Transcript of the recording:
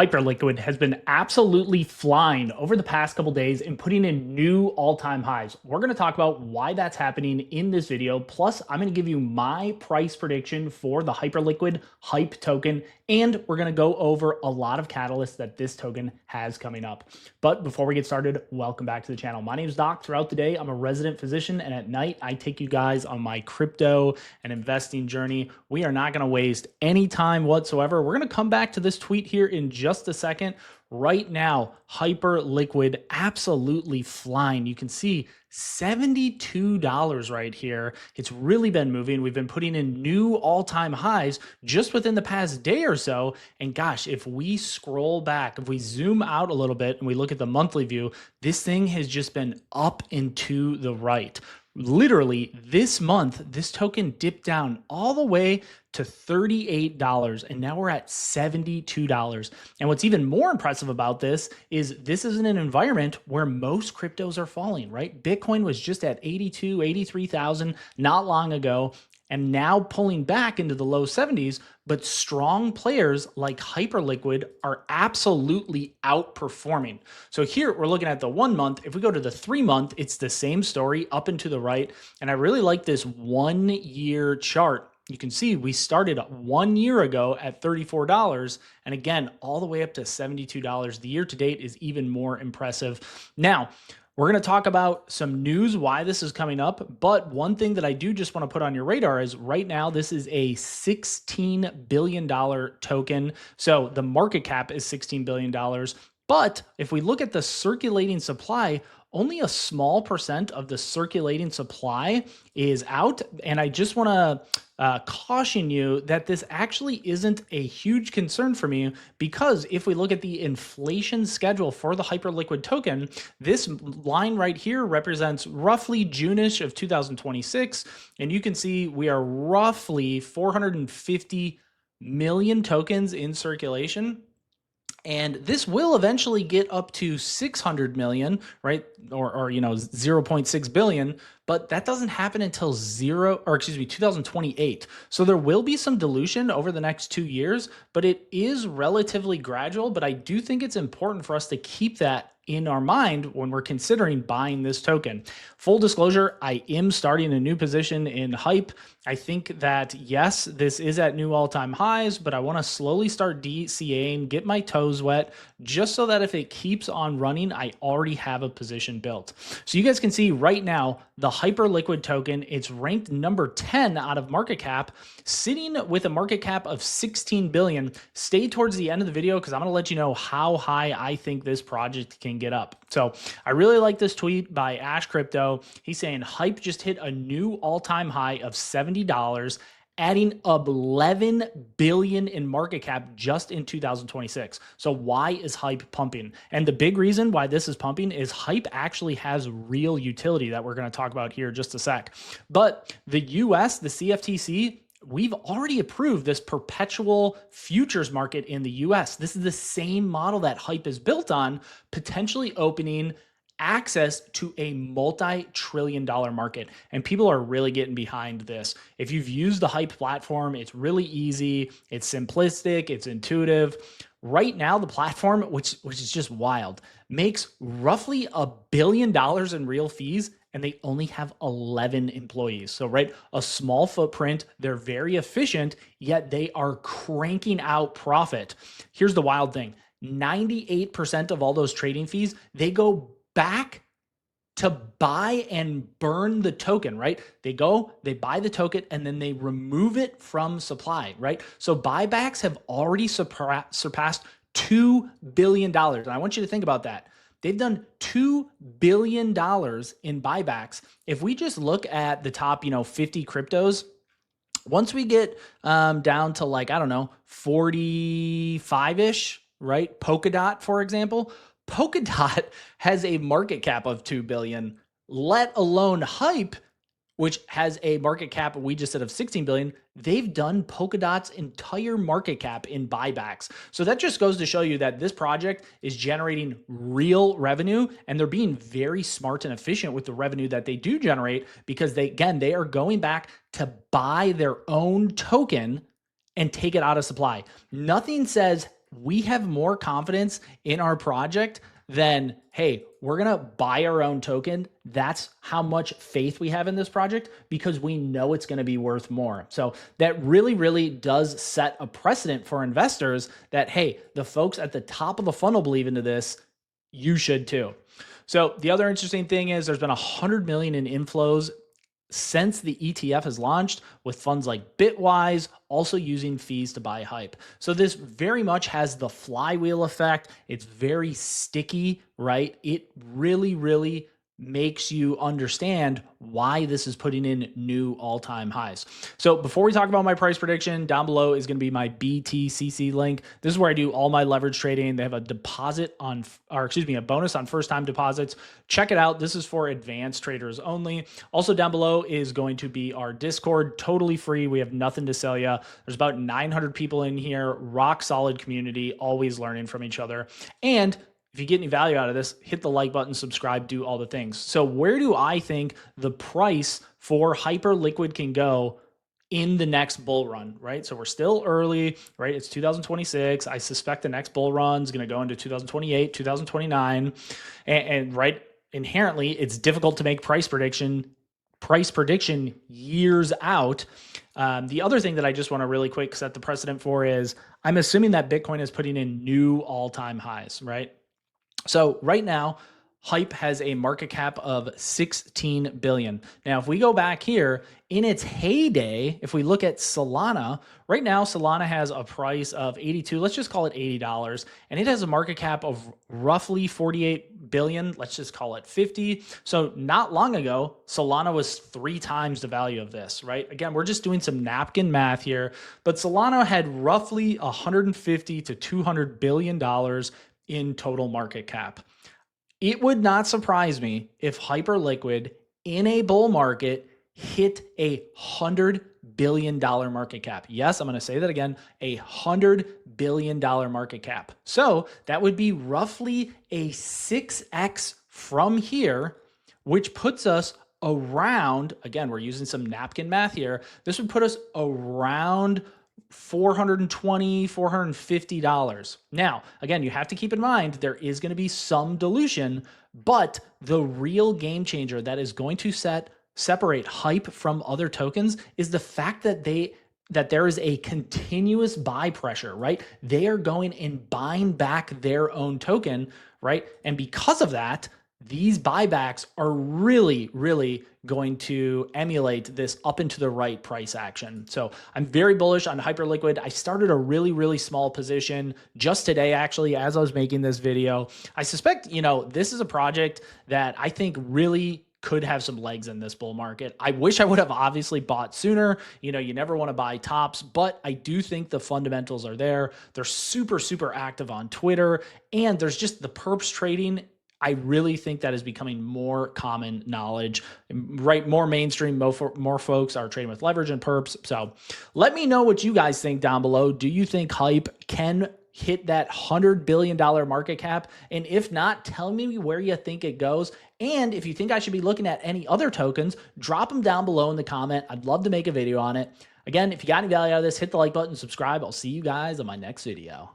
HyperLiquid has been absolutely flying over the past couple days and putting in new all-time highs. We're going to talk about why that's happening in this video. Plus, I'm going to give you my price prediction for the HyperLiquid HYPE token, and we're going to go over a lot of catalysts that this token has coming up. But before we get started, welcome back to the channel. My name is Doc. Throughout the day, I'm a resident physician, and at night, I take you guys on my crypto and investing journey. We are not going to waste any time whatsoever. We're going to come back to this tweet here in just a second. Right now, HyperLiquid absolutely flying. You can see $72 right here. It's really been moving. We've been putting in new all-time highs just within the past day or so. And gosh, if we scroll back, if we zoom out a little bit and we look at the monthly view, this thing has just been up and to the right. Literally this month, this token dipped down all the way to $38, and now we're at $72. And what's even more impressive about this is in an environment where most cryptos are falling, right? Bitcoin was just at 83,000 not long ago, and now pulling back into the low 70s, but strong players like HyperLiquid are absolutely outperforming. So here we're looking at the 1 month. If we go to the 3 month, it's the same story up and to the right. And I really like this 1 year chart. You can see we started 1 year ago at $34, and again, all the way up to $72. The year to date is even more impressive. Now, we're going to talk about some news, why this is coming up. But one thing that I do just want to put on your radar is right now, this is a $16 billion token. So the market cap is $16 billion. But if we look at the circulating supply, only a small percent of the circulating supply is out. And I just want to caution you that this actually isn't a huge concern for me, because if we look at the inflation schedule for the HyperLiquid token, this line right here represents roughly June-ish of 2026. And you can see we are roughly 450 million tokens in circulation. And this will eventually get up to 600 million, right? Or 0.6 billion, but that doesn't happen until 2028. So there will be some dilution over the next 2 years, but it is relatively gradual. But I do think it's important for us to keep that in our mind when we're considering buying this token. Full disclosure, I am starting a new position in HYPE. I think that, yes, this is at new all-time highs, but I want to slowly start DCAing, get my toes wet, just so that if it keeps on running, I already have a position built. So you guys can see right now, the HyperLiquid token, it's ranked number 10 out of market cap, sitting with a market cap of 16 billion. Stay towards the end of the video because I'm going to let you know how high I think this project can get up. So I really like this tweet by Ash Crypto. He's saying HYPE just hit a new all-time high of $70, adding 11 billion in market cap just in 2026. So why is HYPE pumping? And the big reason why this is pumping is HYPE actually has real utility that we're going to talk about here in just a sec. But the US, the CFTC, we've already approved this perpetual futures market in the US. This is the same model that HYPE is built on, potentially opening access to a multi-trillion-dollar market. And people are really getting behind this. If you've used the HYPE platform, it's really easy, it's simplistic, it's intuitive. Right now, the platform, which is just wild, makes roughly $1 billion in real fees, and they only have 11 employees. So, right, a small footprint, they're very efficient, yet they are cranking out profit. Here's the wild thing. 98% of all those trading fees, they go back to buy and burn the token, right? They buy the token, and then they remove it from supply, right? So buybacks have already surpassed $2 billion. And I want you to think about that. They've done $2 billion in buybacks. If we just look at the top, 50 cryptos, once we get down to 45-ish, right? Polkadot, for example, Polkadot has a market cap of 2 billion, let alone HYPE, which has a market cap, we just said, of 16 billion. They've done Polkadot's entire market cap in buybacks. So that just goes to show you that this project is generating real revenue, and they're being very smart and efficient with the revenue that they do generate, because they are going back to buy their own token and take it out of supply. Nothing says we have more confidence in our project than, hey, we're going to buy our own token. That's how much faith we have in this project because we know it's going to be worth more. So that really, really does set a precedent for investors that, hey, the folks at the top of the funnel believe into this, you should too. So the other interesting thing is there's been 100 million in inflows since the ETF has launched, with funds like Bitwise also using fees to buy hype. So this very much has the flywheel effect. It's very sticky, right? It really, really makes you understand why this is putting in new all-time highs. So before we talk about my price prediction, down below is going to be my BTCC link. This is where I do all my leverage trading. They have a a bonus on first-time deposits. Check it out. This is for advanced traders only. Also down below is going to be our Discord, totally free. We have nothing to sell you. There's about 900 people in here, rock solid community, always learning from each other. And if you get any value out of this, hit the like button, subscribe, do all the things. So where do I think the price for HyperLiquid can go in the next bull run, right? So we're still early, right? It's 2026. I suspect the next bull run is going to go into 2028, 2029. And right, inherently, it's difficult to make price prediction years out. The other thing that I just want to really quick set the precedent for is I'm assuming that Bitcoin is putting in new all-time highs, right? So right now, Hype has a market cap of 16 billion. Now, if we go back here in its heyday, if we look at Solana, right now, Solana has a price of 82, let's just call it $80, and it has a market cap of roughly 48 billion. Let's just call it 50. So not long ago, Solana was 3 times the value of this, right? Again, we're just doing some napkin math here, but Solana had roughly 150 to $200 billion in total market cap. It would not surprise me if HyperLiquid in a bull market hit $100 billion market cap. Yes, I'm going to say that again, $100 billion market cap. So that would be roughly a 6x from here, which puts us around, again, we're using some napkin math here. This would put us around $420, $450. Now, again, you have to keep in mind there is going to be some dilution, but the real game changer that is going to separate hype from other tokens is the fact that there is a continuous buy pressure, right? They are going and buying back their own token, right? And because of that, these buybacks are really, really going to emulate this up and to the right price action. So I'm very bullish on HyperLiquid. I started a really, really small position just today, actually, as I was making this video. I suspect, this is a project that I think really could have some legs in this bull market. I wish I would have obviously bought sooner. You never want to buy tops, but I do think the fundamentals are there. They're super, super active on Twitter, and there's just the perps trading. I really think that is becoming more common knowledge, right? More mainstream, more folks are trading with leverage and perps. So let me know what you guys think down below. Do you think hype can hit that $100 billion market cap? And if not, tell me where you think it goes. And if you think I should be looking at any other tokens, drop them down below in the comment. I'd love to make a video on it. Again, if you got any value out of this, hit the like button, subscribe. I'll see you guys on my next video.